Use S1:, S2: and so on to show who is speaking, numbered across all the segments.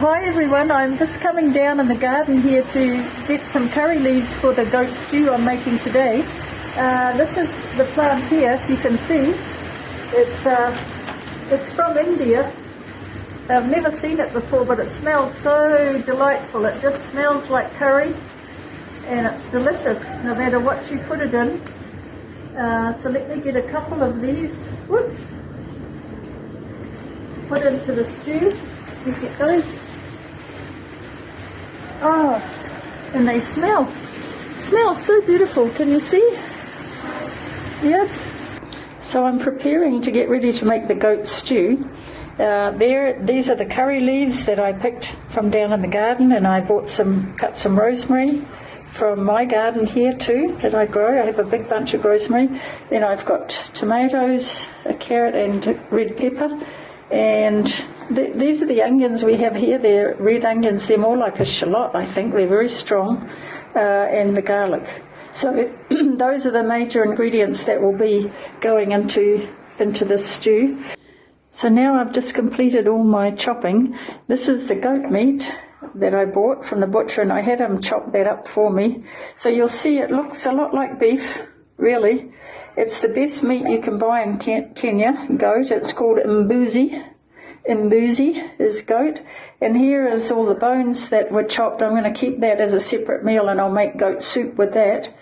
S1: Hi everyone, I'm just coming down in the garden here to get some curry leaves for the goat stew I'm making today. This is the plant here, if you can see. It's from India. I've never seen it before, but it smells so delightful. It just smells like curry and it's delicious no matter what you put it in. So let me get a couple of these. Whoops. Put into the stew. You get those. Oh, and they smell so beautiful. Can you see? Yes. So I'm preparing to get ready to make the goat stew. These are the curry leaves that I picked from down in the garden, and I cut some rosemary from my garden here too that I grow. I have a big bunch of rosemary. Then I've got tomatoes, a carrot and red pepper. And these are the onions we have here. They're red onions. They're more like a shallot, I think. They're very strong. And the garlic. So those are the major ingredients that will be going into this stew. So now I've just completed all my chopping. This is the goat meat that I bought from the butcher, and I had him chop that up for me. So you'll see it looks a lot like beef, really. It's the best meat you can buy in Kenya, goat. It's called mbuzi. Mbuzi is goat. And here is all the bones that were chopped. I'm going to keep that as a separate meal, and I'll make goat soup with that.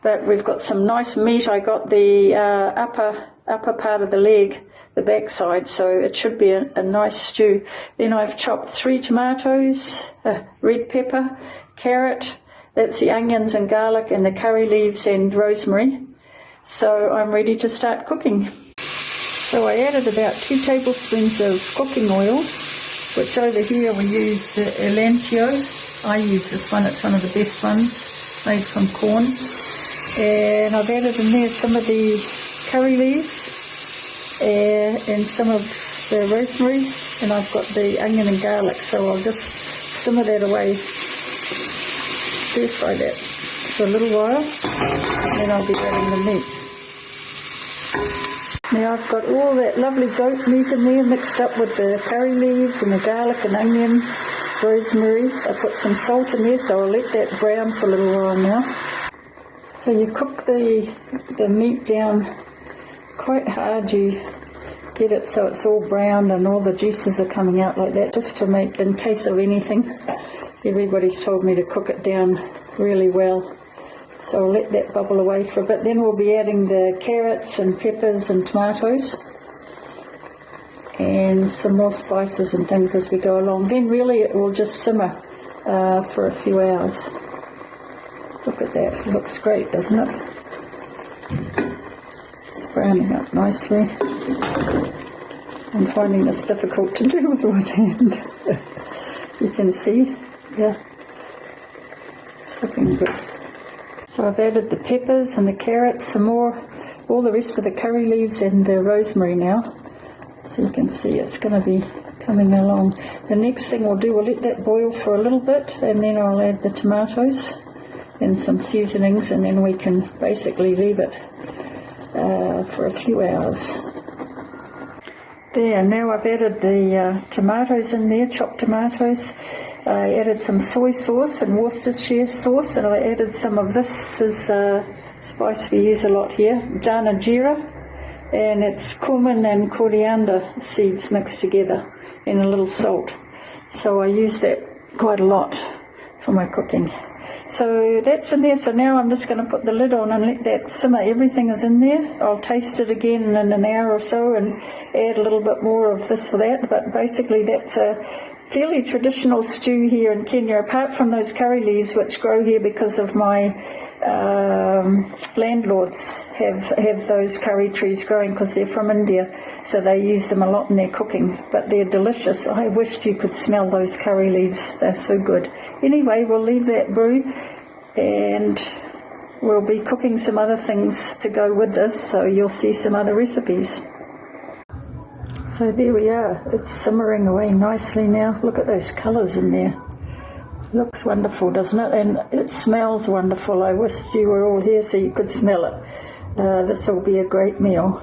S1: But we've got some nice meat. I got the upper part of the leg, the backside, so it should be a nice stew. Then I've chopped 3 tomatoes, red pepper, carrot, that's the onions and garlic, and the curry leaves and rosemary. So I'm ready to start cooking. So I added about 2 tablespoons of cooking oil, which over here we use Elantio. I use this one, it's one of the best ones, made from corn. And I've added in there some of the curry leaves and some of the rosemary, and I've got the onion and garlic, so I'll just simmer that away, stir fry that for a little while, and then I'll be adding the meat. Now I've got all that lovely goat meat in there mixed up with the curry leaves and the garlic and onion, rosemary. I put some salt in there, so I'll let that brown for a little while now. So you cook the meat down quite hard. You get it so it's all brown and all the juices are coming out like that, just to make, in case of anything. Everybody's told me to cook it down really well. So I'll let that bubble away for a bit. Then we'll be adding the carrots and peppers and tomatoes and some more spices and things as we go along. Then really it will just simmer for a few hours. Look at that, it looks great, doesn't it? It's browning up nicely. I'm finding this difficult to do with one hand. You can see, yeah, it's looking good. So I've added the peppers and the carrots, some more, all the rest of the curry leaves and the rosemary now. So you can see it's going to be coming along. The next thing we'll do, we'll let that boil for a little bit, and then I'll add the tomatoes and some seasonings, and then we can basically leave it for a few hours. There, now I've added the tomatoes in there, chopped tomatoes. I added some soy sauce and Worcestershire sauce, and I added some of this is spice we use a lot here, Dana Jira, and it's cumin and coriander seeds mixed together, and a little salt. So I use that quite a lot for my cooking. So that's in there. So now I'm just going to put the lid on and let that simmer. Everything is in there. I'll taste it again in an hour or so and add a little bit more of this or that. But basically that's a fairly traditional stew here in Kenya, apart from those curry leaves which grow here because of my landlords have those curry trees growing because they're from India, so they use them a lot in their cooking, but they're delicious. I wished you could smell those curry leaves, they're so good. Anyway, we'll leave that brew and we'll be cooking some other things to go with this, so you'll see some other recipes. So there we are, it's simmering away nicely now. Look at those colours in there. Looks wonderful, doesn't it? And it smells wonderful. I wish you were all here so you could smell it. This will be a great meal.